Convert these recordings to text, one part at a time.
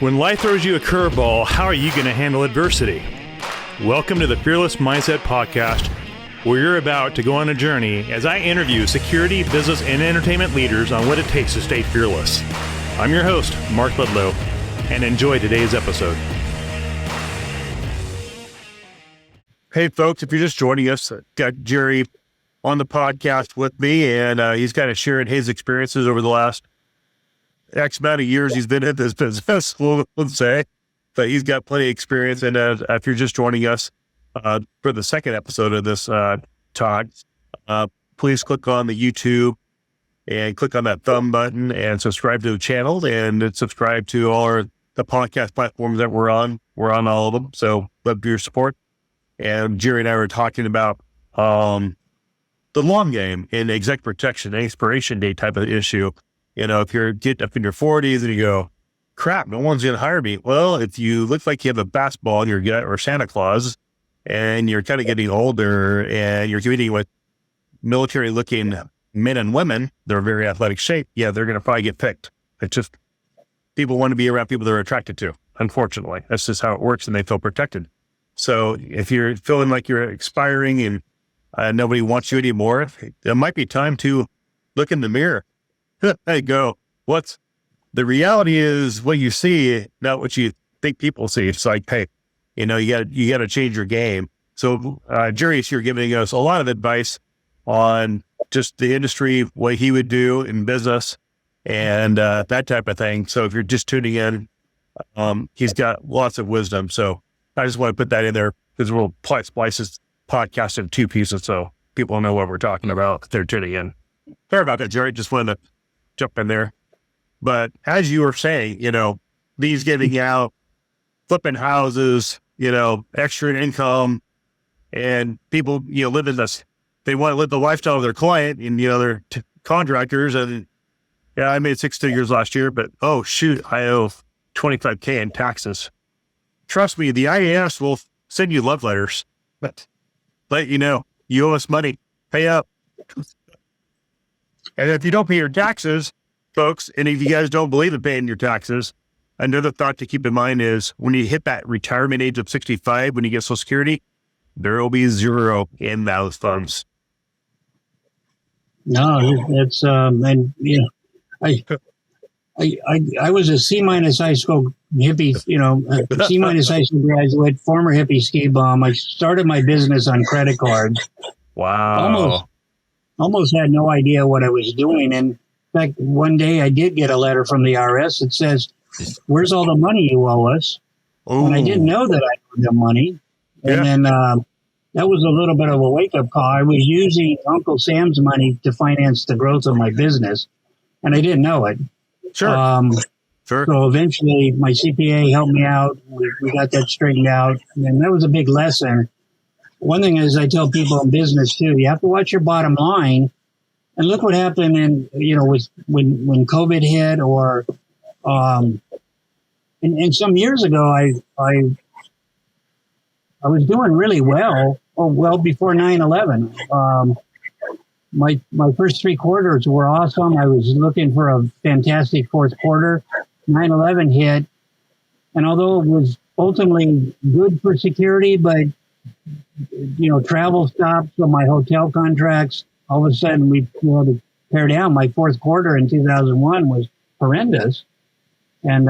When life throws you a curveball, how are you going to handle adversity? Welcome to the Fearless Mindset Podcast, where you're about to go on a journey as I interview security, business, and entertainment leaders on what it takes to stay fearless. I'm your host, Mark Ledlow, and enjoy today's episode. Hey, folks, if you're just joining us, got Jerry on the podcast with me, and he's kind of sharing his experiences over the last X amount of years he's been in this business, we'll say, but he's got plenty of experience. And if you're just joining us for the second episode of this talk, please click on the YouTube and click on that thumb button and subscribe to the channel and subscribe to all the podcast platforms that we're on. We're on all of them. So love your support. And Jerry and I were talking about the long game in exec protection, expiration date type of issue. You know, if you're getting up in your 40s and you go, crap, no one's going to hire me. Well, if you look like you have a basketball in your gut or Santa Claus and you're kind of getting older and you're competing with military looking men and women, they're very athletic shape. Yeah, they're going to probably get picked. It's just people want to be around people they're attracted to. Unfortunately, that's just how it works and they feel protected. So if you're feeling like you're expiring and nobody wants you anymore, it might be time to look in the mirror. There you go. The reality is what you see, not what you think people see. It's like, hey, you got to change your game. So Jerry's here giving us a lot of advice on just the industry, what he would do in business and that type of thing. So if you're just tuning in, he's got lots of wisdom. So I just want to put that in there because we'll splice this podcast in two pieces so people know what we're talking about if they're tuning in. Sorry about that, Jerry. Just wanted to jump in there. But as you were saying, these getting out, flipping houses, extra income, and people, live in this, they want to live the lifestyle of their client and, they're contractors. And yeah, I made 6 figures last year, but oh shoot, I owe $25,000 in taxes. Trust me, the IAS will send you love letters, but let you know, you owe us money, pay up. And if you don't pay your taxes, folks, and if you guys don't believe in paying your taxes, another thought to keep in mind is when you hit that retirement age of 65, when you get Social Security, there will be zero in those funds. No, it's I was a C- high school hippie, C- high school graduate, former hippie ski bum. I started my business on credit cards. Wow. Almost had no idea what I was doing. And in fact, one day I did get a letter from the IRS that says, "Where's all the money you owe us?" Ooh. And I didn't know that I owed them money. And then that was a little bit of a wake-up call. I was using Uncle Sam's money to finance the growth of my business, and I didn't know it. Sure. Sure. So eventually my CPA helped me out. We got that straightened out. And that was a big lesson. One thing is I tell people in business too, you have to watch your bottom line. And look what happened with when COVID hit or and some years ago I was doing really well before 9/11. My first 3 quarters were awesome. I was looking for a fantastic fourth quarter. 9/11 hit. And although it was ultimately good for security, but travel stopped, so my hotel contracts, all of a sudden we had to pare down. My fourth quarter in 2001 was horrendous. And,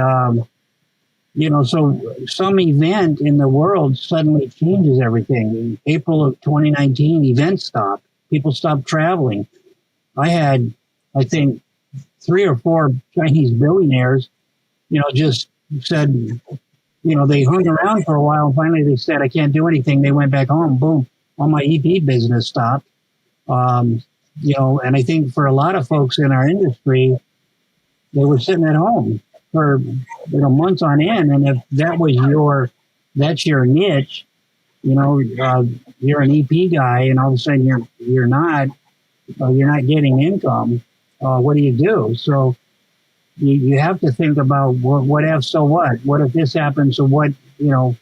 so some event in the world suddenly changes everything. In April of 2019, events stopped. People stopped traveling. I had, I think, 3 or 4 Chinese billionaires, just said, they hung around for a while and finally they said, I can't do anything. They went back home. Boom. All my EP business stopped. And I think for a lot of folks in our industry, they were sitting at home for, months on end. And if that's your niche, you're an EP guy and all of a sudden you're not getting income. What do you do? So you have to think about what if, so what? What if this happens? So what can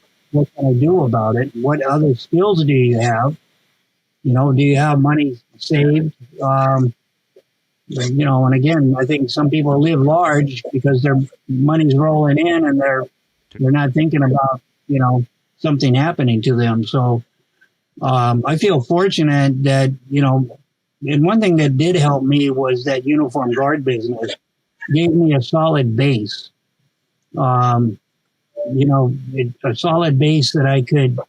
I do about it? What other skills do you have? Do you have money saved? And again, I think some people live large because their money's rolling in and they're not thinking about, something happening to them. So I feel fortunate that, and one thing that did help me was that uniform guard business gave me a solid base. Um, a solid base that I could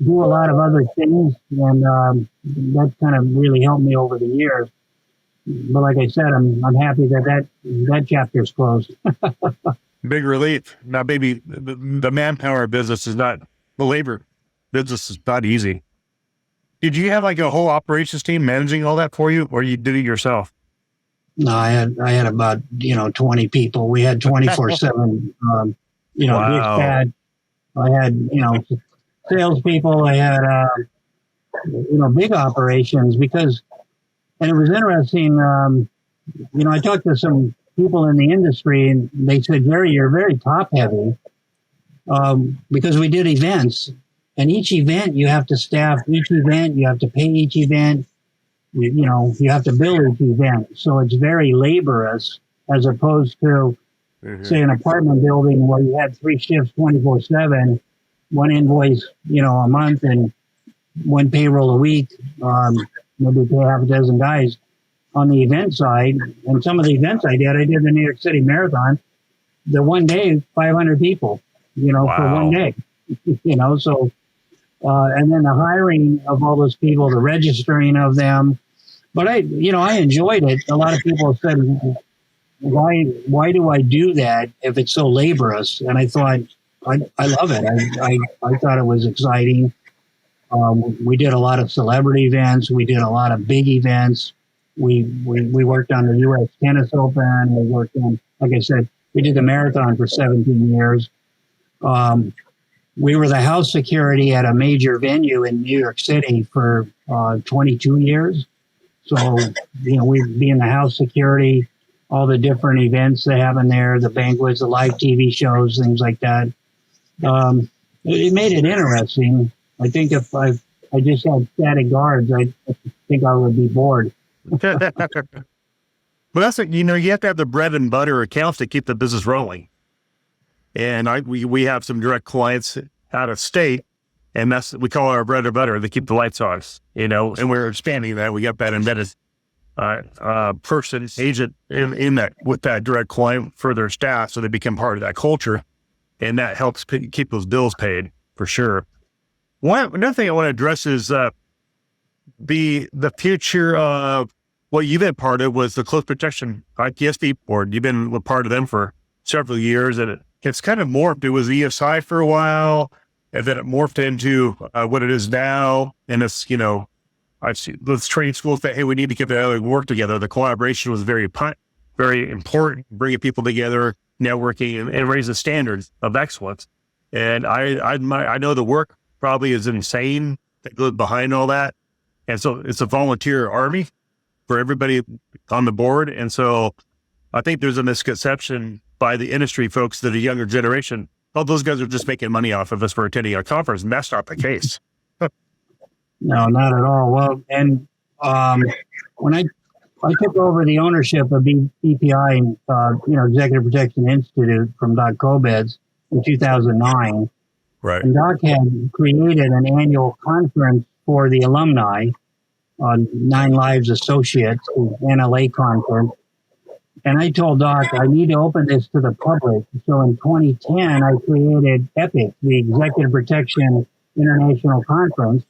do a lot of other things, and that kind of really helped me over the years. But like I said, I'm happy that chapter's closed. Big relief. Now, baby, the manpower business is not, the labor business is not easy. Did you have like a whole operations team managing all that for you, or you did it yourself? No, I had about 20 people. We had 24/7 Wow. dispatch. I had salespeople. I had big operations because, and it was interesting. I talked to some people in the industry, and they said, Jerry, you're very top heavy because we did events, and each event you have to staff each event, you have to pay each event, you have to bill each event. So it's very laborious as opposed to, say, an apartment building where you had 3 shifts 24/7, one invoice, a month, and one payroll a week. Maybe pay half a dozen guys on the event side. And some of the events I did the New York City Marathon. The one day, 500 people, for one Wow. day, so, and then the hiring of all those people, the registering of them. But I enjoyed it. A lot of people said, why do I do that if it's so laborious? And I thought, I love it. I thought it was exciting. We did a lot of celebrity events. We did a lot of big events. We worked on the U.S. Tennis Open. We worked on, like I said, we did the marathon for 17 years. We were the house security at a major venue in New York City for 22 years. So, we'd be in the house security, all the different events they have in there, the banquets, the live TV shows, things like that. It made it interesting. I think if I just had static guards, I think I would be bored. But that's it. You have to have the bread and butter accounts to keep the business rolling. And we have some direct clients out of state, and we call our bread and butter. They keep the lights on, and we're expanding that. We got that embedded person, agent in that with that direct client for their staff, so they become part of that culture, and that helps keep those bills paid for sure. Another thing I want to address is the future of what you've been part of was the Close Protection IPSB board. You've been a part of them for several years, and it's kind of morphed. It was ESI for a while, and then it morphed into what it is now. And it's, I've seen those training schools that, hey, we need to get the work together. The collaboration was very important, bringing people together, networking, and raise the standards of excellence. And I know the work probably is insane that goes behind all that. And so it's a volunteer army for everybody on the board. And so I think there's a misconception by the industry folks that a younger generation, oh, those guys are just making money off of us for attending our conference. And that's not the case. No, not at all. Well, and when I took over the ownership of BPI, Executive Protection Institute from Doc Kobetz in 2009, Right. and Doc had created an annual conference for the alumni on 9 Lives Associates, the NLA conference. And I told Doc, I need to open this to the public. So in 2010, I created EPIC, the Executive Protection International Conference.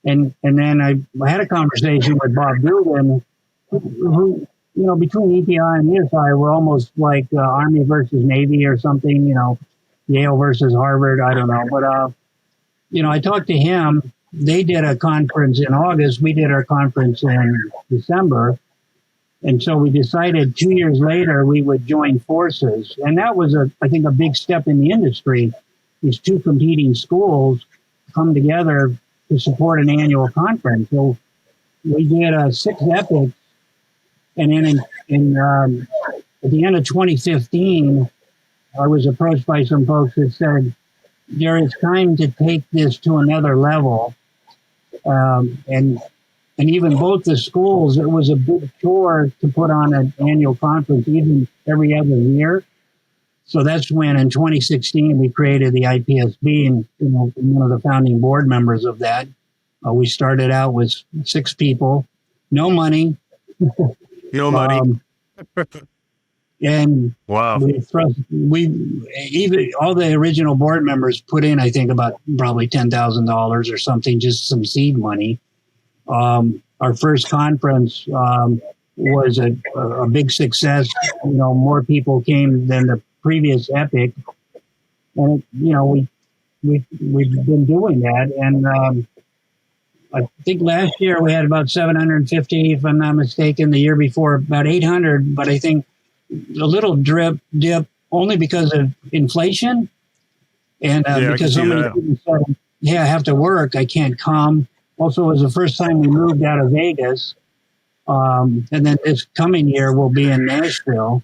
And then I had a conversation with Bob Dugan, who between EPI and ESI, we're almost like Army versus Navy or something, Yale versus Harvard, I don't know. But, I talked to him. They did a conference in August. We did our conference in December. And so we decided 2 years later we would join forces. And that was, I think, a big step in the industry. These 2 competing schools come together to support an annual conference. So we did 6 epics. And then at the end of 2015, I was approached by some folks that said, Jerry, it's time to take this to another level. And And even both the schools, it was a big chore to put on an annual conference, even every other year. So that's when in 2016 we created the IPSB, and I'm one of the founding board members of that. We started out with 6 people, no money. No money. And wow. we even all the original board members put in, I think, about probably $10,000 or something, just some seed money. Our first conference was a big success. More people came than the previous Epic, and we've been doing that. And I think last year we had about 750, if I'm not mistaken. The year before about 800, but I think a little dip only because of inflation, and because so many people said, "Yeah, I have to work. I can't come." Also, it was the first time we moved out of Vegas. And then this coming year we'll be in Nashville.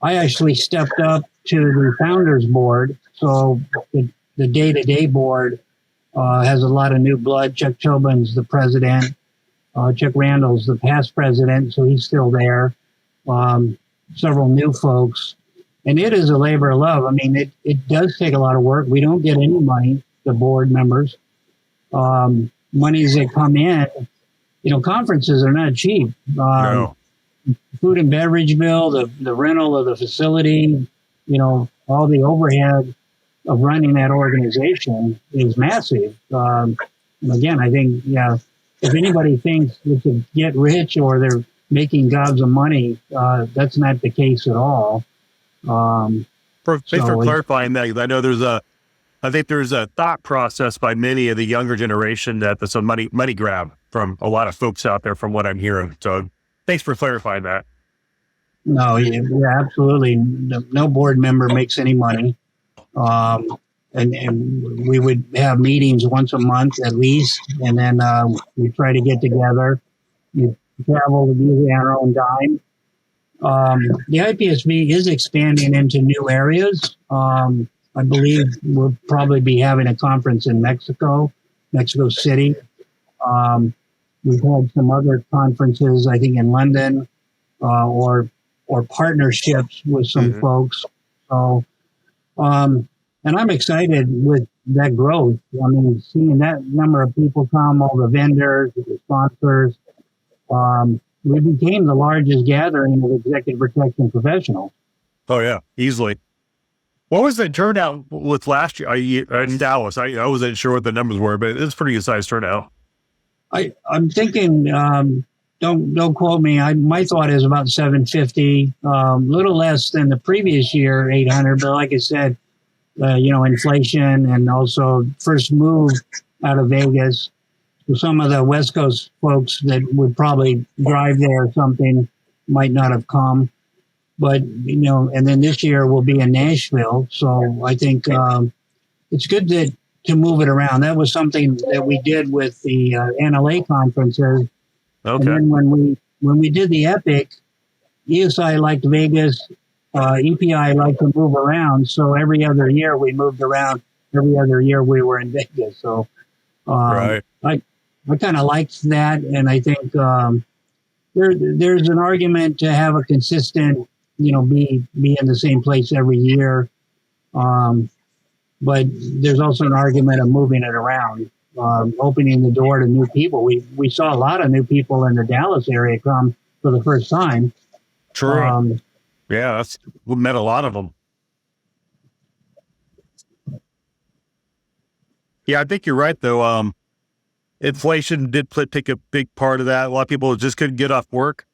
I actually stepped up to the founders board. So the day-to-day board has a lot of new blood. Chuck Tobin's the president. Chuck Randall's the past president, so he's still there. Several new folks. And it is a labor of love. I mean, it does take a lot of work. We don't get any money, the board members. Monies that come in, conferences are not cheap. No. Food and beverage bill, the rental of the facility, all the overhead of running that organization is massive. And again, I think, if anybody thinks they can get rich or they're making gobs of money, that's not the case at all. Thanks for clarifying that. I think there's a thought process by many of the younger generation that there's a money grab from a lot of folks out there, from what I'm hearing. So thanks for clarifying that. No, yeah, absolutely. No board member makes any money. And we would have meetings once a month at least. And then we try to get together. We travel usually on our own dime. The IPSB is expanding into new areas. I believe we'll probably be having a conference in Mexico City. We've had some other conferences, I think, in London, or partnerships with some folks. So, and I'm excited with that growth. I mean, seeing that number of people come, all the vendors, the sponsors. We became the largest gathering of executive protection professionals. Oh yeah, easily. What was the turnout with last year in Dallas? I wasn't sure what the numbers were, but it's pretty good sized turnout. I'm thinking, don't quote me. My thought is about 750, little less than the previous year, 800. But like I said, inflation and also first move out of Vegas. So some of the West Coast folks that would probably drive there or something might not have come. But, and then this year we'll be in Nashville. So I think it's good to move it around. That was something that we did with the NLA conferences. Okay. And then when we did the Epic, ESI liked Vegas, EPI liked to move around. So every other year we moved around. Every other year we were in Vegas. So right. I kind of liked that. And I think there's an argument to have a consistent, be in the same place every year. But there's also an argument of moving it around, opening the door to new people. We saw a lot of new people in the Dallas area come for the first time. True. Yeah, we met a lot of them. Yeah, I think you're right, though. Inflation did take a big part of that. A lot of people just couldn't get off work.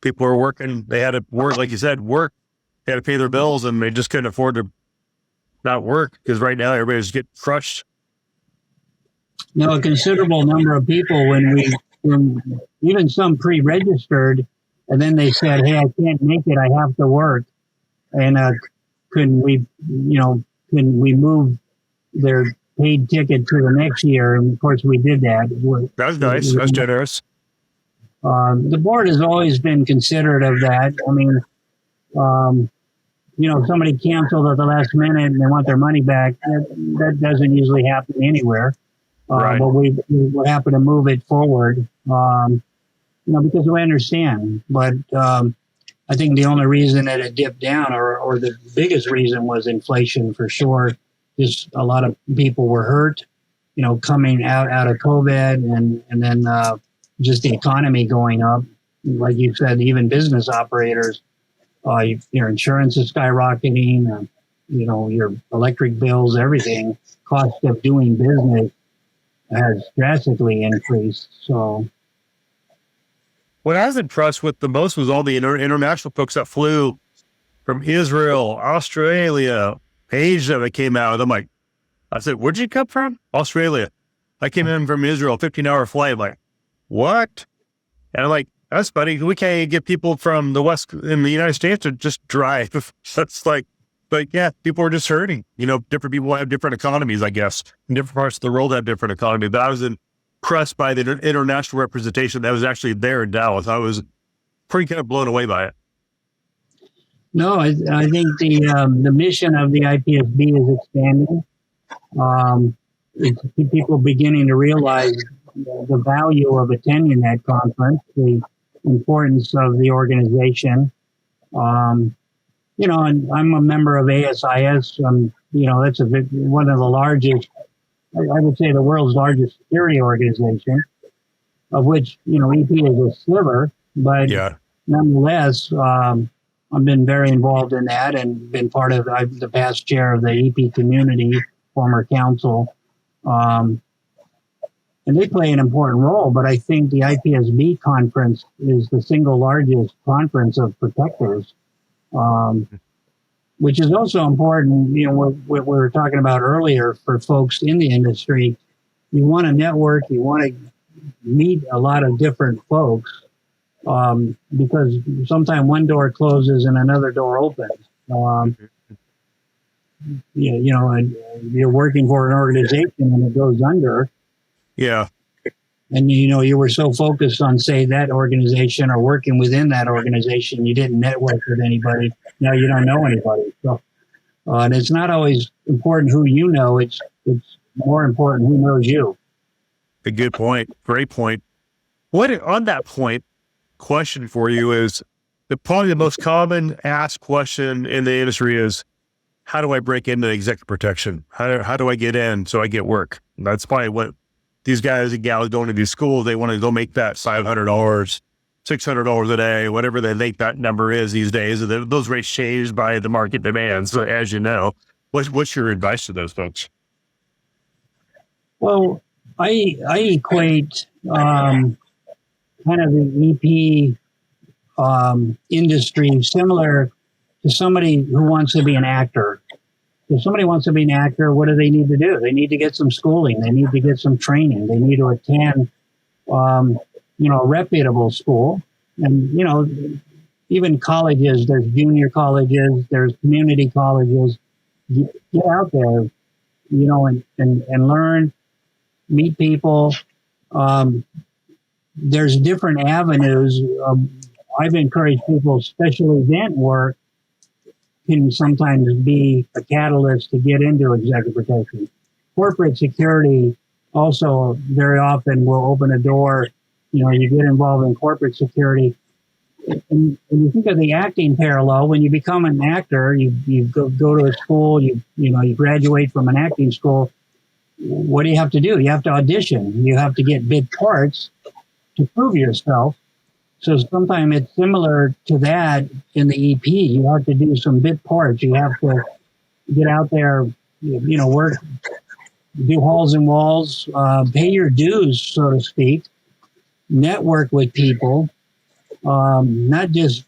People were working. They had to work, like you said, work. They had to pay their bills, and they just couldn't afford to not work because right now everybody's getting crushed. No, a considerable number of people when even some pre-registered, and then they said, "Hey, I can't make it. I have to work." And can we move their paid ticket to the next year? And of course, we did that. That's nice. That's generous. The board has always been considerate of that. I mean, somebody canceled at the last minute and they want their money back. That doesn't usually happen anywhere. Right. But we're happy to move it forward. because we understand. But I think the only reason that it dipped down, or the biggest reason, was inflation for sure. Just a lot of people were hurt, coming out of COVID, and then just the economy going up. Like you said, even business operators, your insurance is skyrocketing, your electric bills, everything, cost of doing business has drastically increased. So What I was impressed with the most was all the international folks that flew from Israel, Australia, Asia that came out. I said, where'd you come from? Australia. I came in from Israel, 15-hour flight. I'm like, what? And I'm like, that's funny. We can't even get people from the West in the United States to just drive. That's but yeah, people are just hurting. Different people have different economies, I guess. In different parts of the world have different economies. But I was impressed by the international representation that was actually there in Dallas. I was pretty kind of blown away by it. No, I think the mission of the IPSB is expanding. It's people beginning to realize the value of attending that conference, the importance of the organization. And I'm a member of ASIS. That's one of the largest, I would say, the world's largest security organization, of which, EP is a sliver, but Yeah. nonetheless, I've been very involved in that and been part of the past chair of the EP community, former council. And they play an important role, but I think the IPSB conference is the single largest conference of protectors, which is also important. What we were talking about earlier for folks in the industry. You want to network, you want to meet a lot of different folks, because sometimes one door closes and another door opens. And you're working for an organization and it goes under. Yeah. And, you were so focused on, say, that organization or working within that organization, you didn't network with anybody. Now you don't know anybody. So, and it's not always important who you know. It's more important who knows you. A good point. Great point. On that point, question for you is probably the most common asked question in the industry is, how do I break into executive protection? How do I get in so I get work? And that's probably what these guys and gals going to these schools, they want to go make that $500, $600 a day, whatever they think that number is these days. And those rates change by the market demands, as you know. What's your advice to those folks? Well, I equate kind of the EP industry similar to somebody who wants to be an actor. If somebody wants to be an actor, what do they need to do? They need to get some schooling. They need to get some training. They need to attend, a reputable school. And, even colleges, there's junior colleges, there's community colleges. Get out there, and learn, meet people. There's different avenues. I've encouraged people, special event work can sometimes be a catalyst to get into executive protection. Corporate security also very often will open a door. You get involved in corporate security. And you think of the acting parallel, when you become an actor, you go to a school, you graduate from an acting school. What do you have to do? You have to audition. You have to get big parts to prove yourself. So sometimes it's similar to that in the EP. You have to do some bit parts. You have to get out there, work, do halls and walls, pay your dues, so to speak, network with people, not just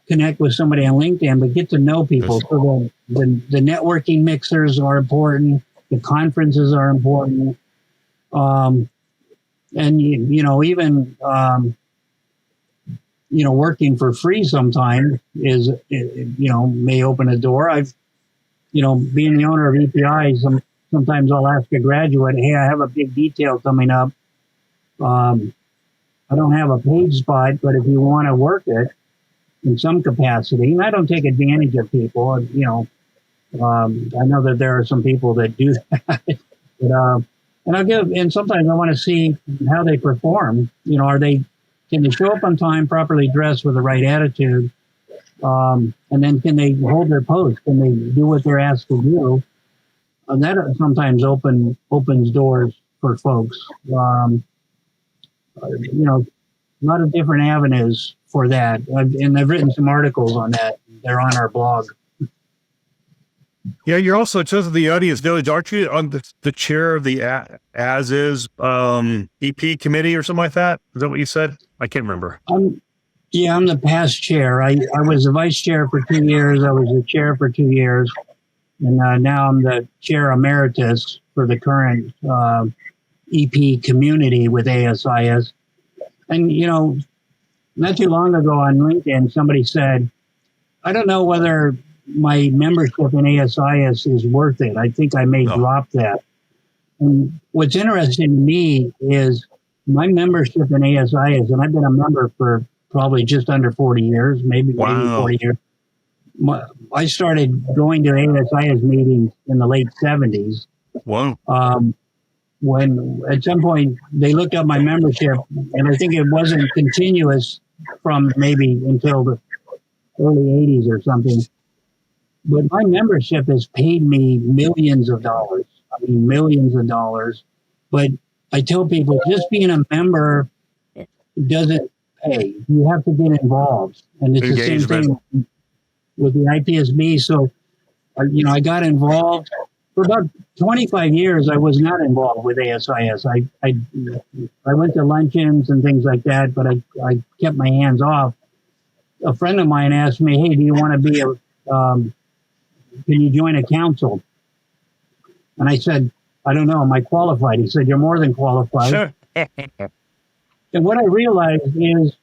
connect with somebody on LinkedIn, but get to know people. So the networking mixers are important. The conferences are important. And, even... working for free sometimes is, may open a door. Being the owner of EPI, sometimes I'll ask a graduate, hey, I have a big detail coming up. I don't have a paid spot, but if you want to work it in some capacity, and I don't take advantage of people, I know that there are some people that do that, but and sometimes I want to see how they perform. Can they show up on time, properly dressed with the right attitude? And then can they hold their post? Can they do what they're asked to do? And that sometimes opens doors for folks. A lot of different avenues for that. I've written some articles on that. They're on our blog. Yeah, you're also, just of the audience village, aren't you on the chair of the as is EP committee or something like that? Is that what you said? I can't remember. I'm the past chair. I was the vice chair for 2 years. I was the chair for 2 years. And now I'm the chair emeritus for the current EP community with ASIS. And, not too long ago on LinkedIn, somebody said, I don't know whether my membership in ASIS is worth it. I think I may drop that. And what's interesting to me is my membership in ASIS, and I've been a member for probably just under 40 years, maybe 40 years. I started going to ASIS meetings in the late 70s. Wow. When at some point they looked up my membership, and I think it wasn't continuous from maybe until the early 80s or something. But my membership has paid me millions of dollars. I mean, millions of dollars. But I tell people just being a member doesn't pay. You have to get involved. And it's Engagement. The same thing with the IPSB. So, I got involved. For about 25 years, I was not involved with ASIS. I went to luncheons and things like that, but I kept my hands off. A friend of mine asked me, hey, do you want to be can you join a council? And I said, I don't know, am I qualified? He said, you're more than qualified. Sure. And what I realized is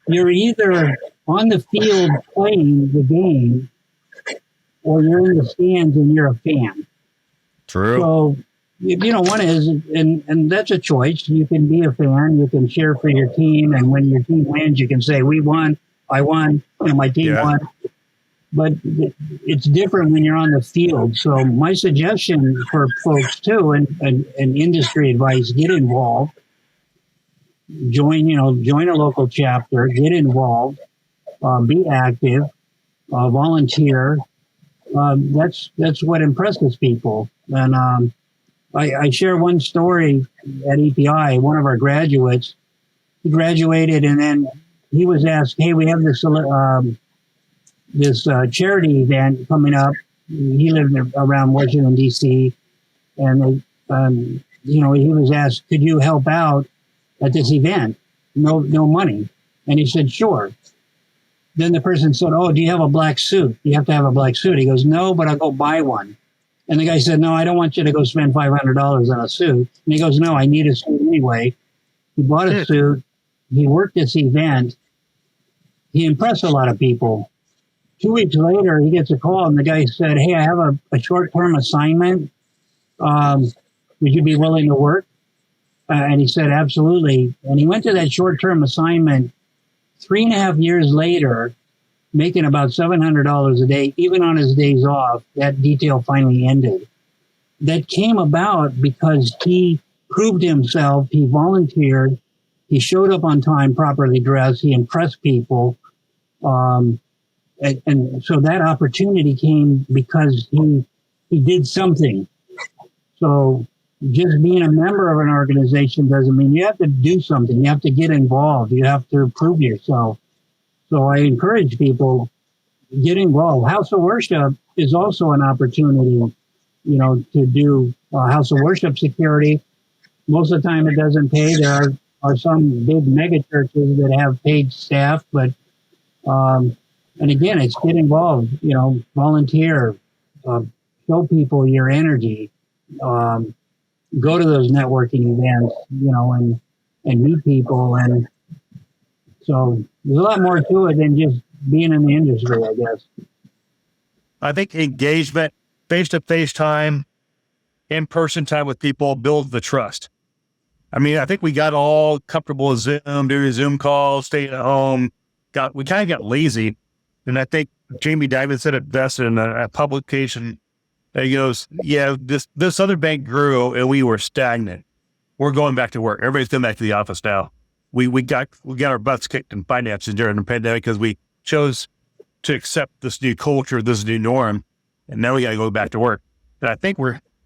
you're either on the field playing the game or you're in the stands and you're a fan. True. So, one is, and that's a choice. You can be a fan, you can cheer for your team, and when your team wins, you can say, we won, I won, my team won. But it's different when you're on the field. So my suggestion for folks too, and industry advice, get involved. Join a local chapter, get involved, be active, volunteer. That's what impresses people. And I share one story at EPI. One of our graduates, he graduated, and then he was asked, "Hey, we have this charity event coming up." He lived around Washington D.C., and he was asked, "Could you help out at this event? No money." And he said, "Sure." Then the person said, "Oh, do you have a black suit? You have to have a black suit." He goes, "No, but I'll go buy one." And the guy said, "No, I don't want you to go spend $500 on a suit." And he goes, "No, I need a suit anyway." He bought a suit. He worked this event. He impressed a lot of people. 2 weeks later, he gets a call, and the guy said, "Hey, I have a short-term assignment. Would you be willing to work?" And he said, "Absolutely." And he went to that short-term assignment 3.5 years later, making about $700 a day, even on his days off. That detail finally ended. That came about because he proved himself. He volunteered. He showed up on time, properly dressed. He impressed people. And so that opportunity came because he did something. So just being a member of an organization doesn't mean you have to do something. You have to get involved. You have to prove yourself. So I encourage people, get involved. House of Worship is also an opportunity, to do House of Worship security. Most of the time it doesn't pay. There are some big mega churches that have paid staff, but and again, it's get involved, volunteer, show people your energy, go to those networking events, and meet people. And so there's a lot more to it than just being in the industry, I guess. I think engagement, face-to-face time, in-person time with people builds the trust. I mean, I think we got all comfortable with Zoom, doing Zoom calls, staying at home. We kind of got lazy. And I think Jamie Dimon said it best in a publication And he goes, yeah, this other bank grew and we were stagnant. We're going back to work. Everybody's going back to the office now. We got our butts kicked in finances during the pandemic because we chose to accept this new culture, this new norm, and now we got to go back to work. And I think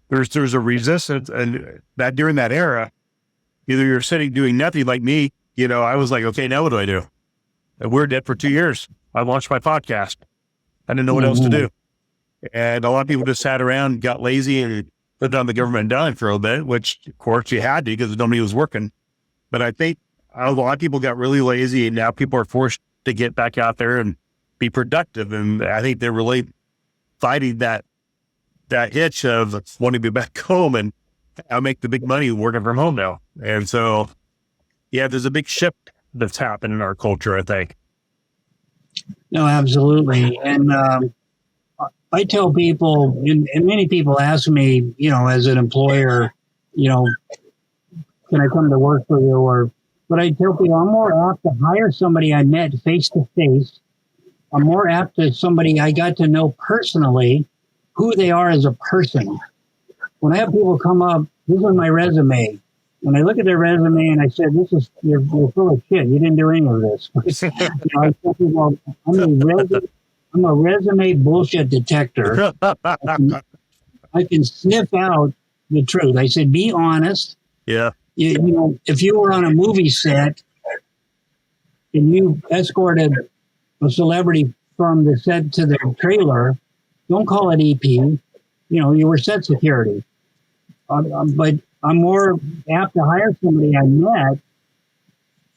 there's a resistance, and that during that era, either you're sitting doing nothing like me. I was like, okay, now what do I do? And we're dead for 2 years. I launched my podcast. I didn't know what else to do. And a lot of people just sat around, got lazy, and put on the government dime for a bit, which of course you had to because nobody was working. But I think a lot of people got really lazy, and now people are forced to get back out there and be productive. And I think they're really fighting that itch of wanting to be back home, and I'll make the big money working from home now. And so, yeah, there's a big shift that's happened in our culture, I think. No, absolutely. And I tell people, and many people ask me, as an employer, can I come to work for you? But I tell people I'm more apt to hire somebody I met face to face. I'm more apt to somebody I got to know personally, who they are as a person. When I have people come up, this is my resume. When I look at their resume and I said, you're full of shit. You didn't do any of this. I tell people, I'm a resume bullshit detector. I can sniff out the truth. I said, be honest. Yeah. If you were on a movie set and you escorted a celebrity from the set to the trailer, don't call it EP. You were set security. But I'm more apt to hire somebody I met,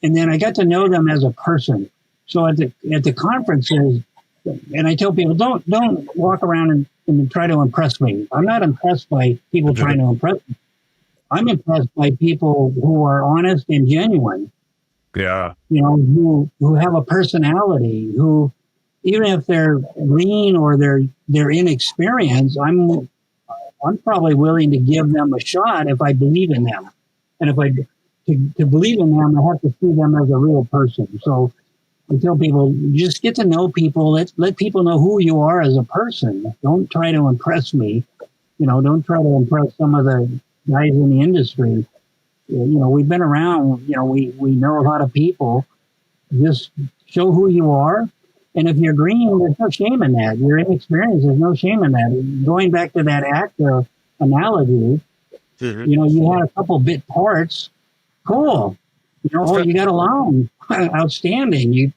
and then I got to know them as a person. So at the conferences, and I tell people, don't walk around and try to impress me. I'm not impressed by people trying to impress me. I'm impressed by people who are honest and genuine. Yeah. Who have a personality, who, even if they're green or they're inexperienced, I'm probably willing to give them a shot if I believe in them. And if to believe in them, I have to see them as a real person. So I tell people, just get to know people. Let people know who you are as a person. Don't try to impress me. Don't try to impress some of the guys in the industry. We've been around. We know a lot of people. Just show who you are. And if you're green, there's no shame in that. You're inexperienced, there's no shame in that. Going back to that actor analogy, you had a couple bit parts. Cool. You got a line. Outstanding.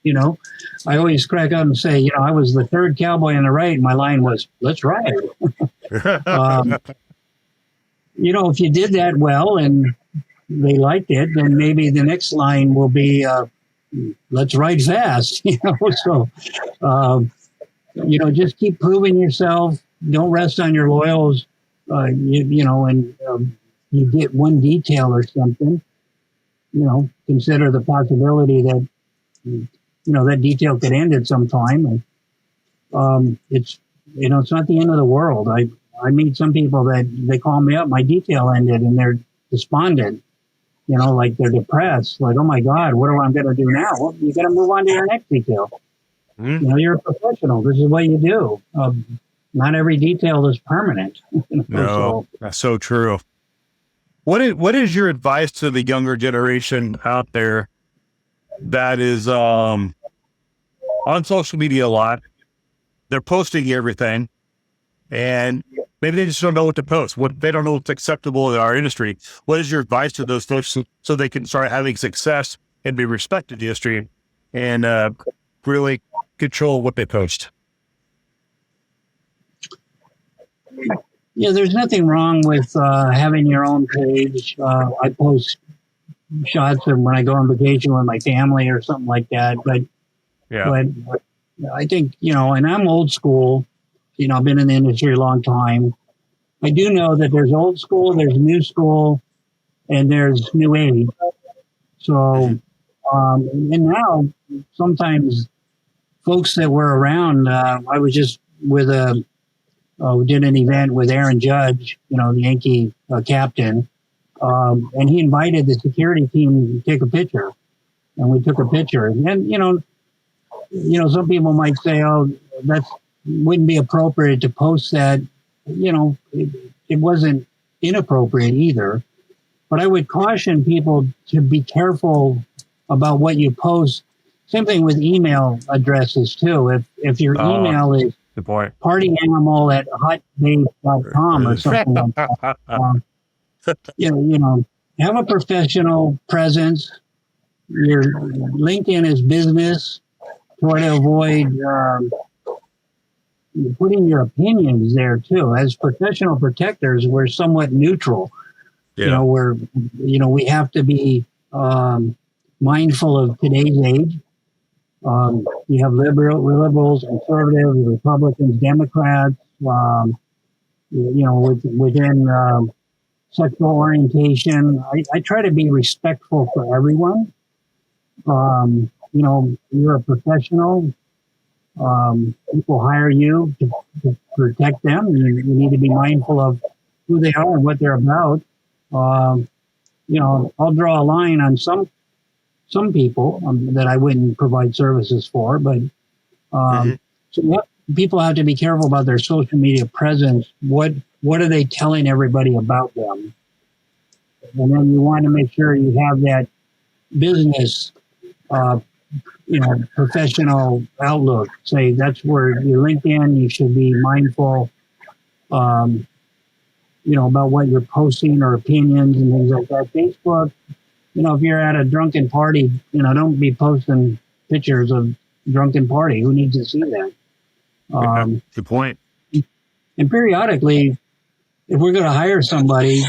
I always crack up and say, I was the third cowboy on the right. And my line was, let's ride. If you did that well and they liked it, then maybe the next line will be, let's ride fast. So, just keep proving yourself. Don't rest on your laurels. And you get one detail or something. Consider the possibility that that detail could end at some time. And it's not the end of the world. I meet some people that they call me up, my detail ended, and they're despondent. Like they're depressed. Like, oh my God, what am I going to do now? Well, you got to move on to your next detail. Mm-hmm. You're a professional. This is what you do. Not every detail is permanent. No, that's so true. What is your advice to the younger generation out there that is on social media a lot? They're posting everything, and maybe they just don't know what to post. They don't know what's acceptable in our industry. What is your advice to those folks so they can start having success and be respected in the industry and really control what they post? Yeah, there's nothing wrong with having your own page. I post shots of when I go on vacation with my family or something like that. But I think, and I'm old school. I've been in the industry a long time. I do know that there's old school, there's new school, and there's new age. So, and now sometimes folks that were around, I was just with we did an event with Aaron Judge, the Yankee captain, and he invited the security team to take a picture, and we took a picture. And some people might say, "Oh, that wouldn't be appropriate to post that it wasn't inappropriate either. But I would caution people to be careful about what you post. Same thing with email addresses too. If your email is good point. partyanimal@hotbase.com or something like that, have a professional presence. Your LinkedIn is business. Try to avoid putting your opinions there too. As professional protectors, we're somewhat neutral. Yeah. We have to be mindful of today's age. You have liberals, conservatives, Republicans, Democrats. Within sexual orientation, I try to be respectful for everyone. You're a professional. People hire you to protect them. You need to be mindful of who they are and what they're about. I'll draw a line on some people that I wouldn't provide services for, but people have to be careful about their social media presence. What are they telling everybody about them? And then you want to make sure you have that business, professional outlook. Say that's where your LinkedIn, you should be mindful, about what you're posting or opinions and things like that. Facebook, if you're at a drunken party, don't be posting pictures of drunken party. Who needs to see that? Good point. And periodically, if we're going to hire somebody,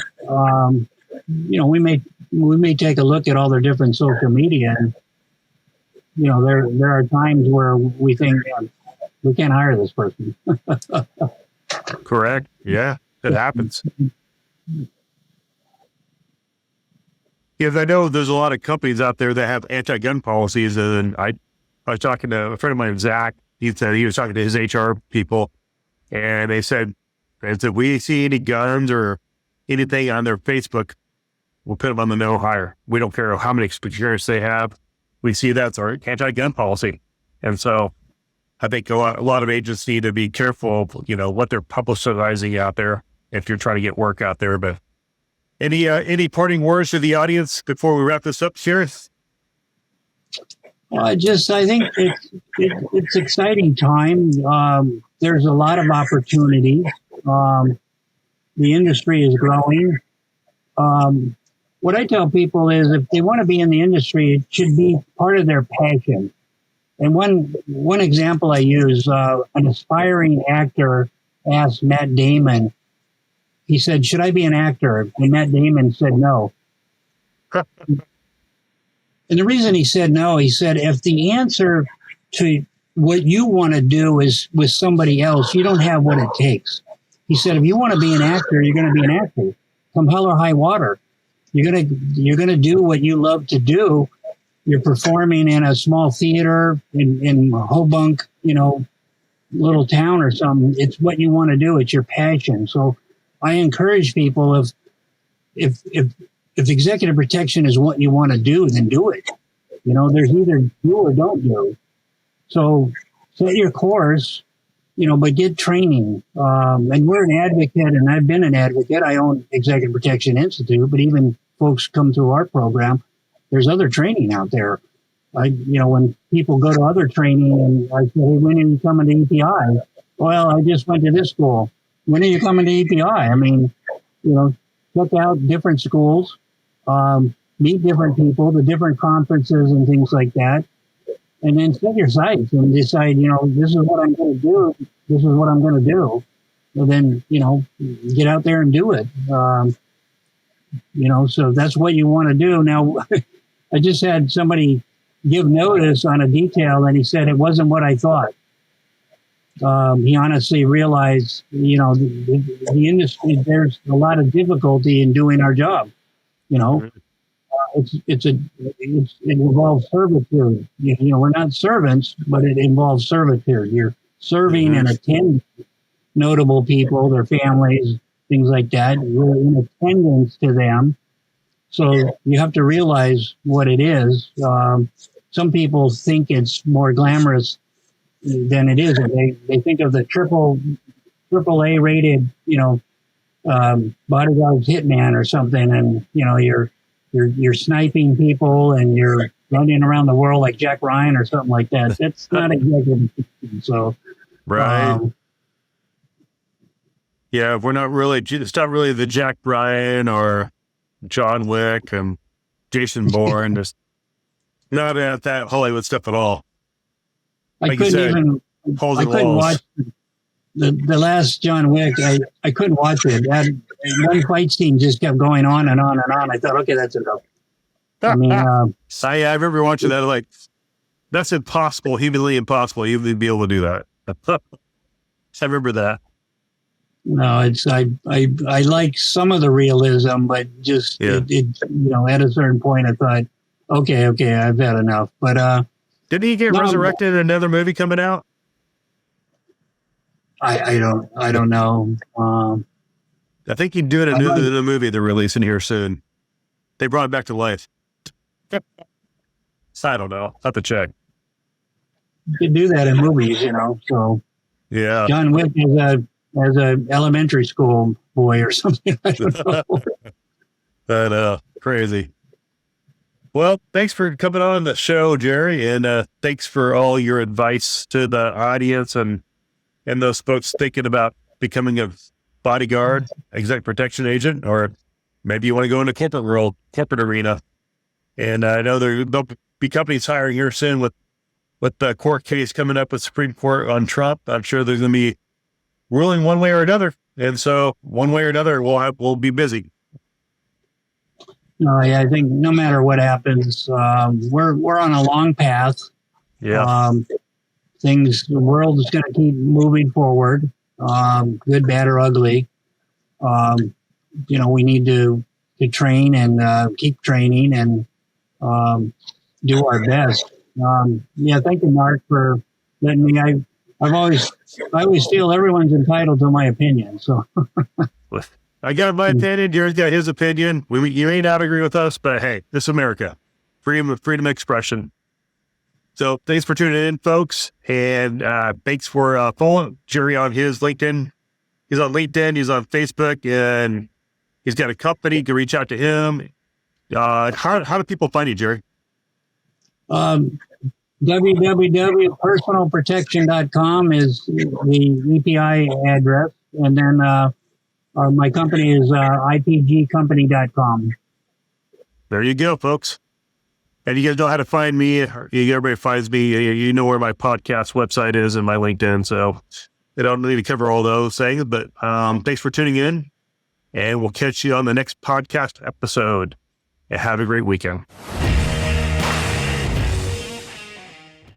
we may take a look at all their different social media. And, there are times where we think we can't hire this person. Correct. Yeah, it happens. Yes, I know there's a lot of companies out there that have anti-gun policies, and I was talking to a friend of mine, Zach. He said he was talking to his HR people, and they said, if we see any guns or anything on their Facebook, we'll put them on the no hire. We don't care how many experience they have. We see that's our anti-gun policy. And so I think a lot of agents need to be careful of, what they're publicizing out there if you're trying to get work out there. But any parting words to the audience before we wrap this up, Sharon? I think it's exciting time. There's a lot of opportunity. The industry is growing. What I tell people is if they want to be in the industry, it should be part of their passion. And one example I use, an aspiring actor asked Matt Damon, he said, should I be an actor? And Matt Damon said no. And the reason he said no, he said, if the answer to what you want to do is with somebody else, you don't have what it takes. He said, if you want to be an actor, you're going to be an actor. Come hell or high water. You're gonna do what you love to do. You're performing in a small theater in Hobunk, little town or something. It's what you want to do. It's your passion. So I encourage people if executive protection is what you want to do, then do it. There's either do or don't do. So set your course, but get training. And we're an advocate, and I've been an advocate. I own Executive Protection Institute, but even folks come through our program, there's other training out there. When people go to other training and I say, hey, when are you coming to EPI? Well, I just went to this school. When are you coming to EPI? I mean, check out different schools, meet different people, the different conferences and things like that. And then set your sights and decide, this is what I'm going to do. This is what I'm going to do. And then, get out there and do it. So that's what you want to do. Now, I just had somebody give notice on a detail and he said it wasn't what I thought. He honestly realized, the industry, there's a lot of difficulty in doing our job. It involves servitude. We're not servants, but it involves servitude. You're serving and attending notable people, their families, things like that. You're in attendance to them. So you have to realize what it is. Some people think it's more glamorous than it is. They think of the triple AAA rated, bodyguard's hitman or something, and you're sniping people and you're running around the world like Jack Ryan or something like that. That's not executive fiction. So, Right. Yeah, it's not really the Jack Bryan or John Wick and Jason Bourne. Just not at that Hollywood stuff at all. I Like you couldn't said, even, holes I in couldn't walls. watch the last John Wick. I couldn't watch it. That one fight scene just kept going on and on and on. I thought, okay, that's enough. I mean, I remember watching that. Like, that's impossible, humanly impossible. You would be able to do that. I remember that. no, I like some of the realism, but just Yeah. at a certain point, I thought, okay, I've had enough. But Didn't he get no, resurrected in another movie coming out? I don't know. I think he's doing I like, another movie they're releasing here soon. They brought him back to life. I don't know. I'll have to check. you can do that in movies, So Yeah. John Wick as a elementary school boy or something. I don't know. But crazy. Well, thanks for coming on the show, Jerry, and thanks for all your advice to the audience and those folks thinking about becoming a bodyguard, exec protection agent, or maybe you want to go into corporate arena. And I know there'll be companies hiring here soon with the court case coming up with Supreme Court on Trump. I'm sure there's going to be ruling one way or another, and so one way or another we'll be busy. No, yeah, I think no matter what happens, we're on a long path. Yeah. The world is going to keep moving forward, good, bad, or ugly. We need to train and keep training and do our best. Thank you, Mark, for letting me. I always feel everyone's entitled to my opinion. So I got my opinion. Jerry's got his opinion. You may not agree with us, but hey, this is America. Freedom of expression. So thanks for tuning in, folks. And thanks for following Jerry on his LinkedIn. He's on LinkedIn. He's on Facebook. And he's got a company. You can reach out to him. How do people find you, Jerry? www.personalprotection.com is the EPI address. And then my company is ipgcompany.com. There you go, folks. And you guys know how to find me. Everybody finds me. You know where my podcast website is and my LinkedIn. So I don't need to cover all those things. But thanks for tuning in. And we'll catch you on the next podcast episode. And have a great weekend.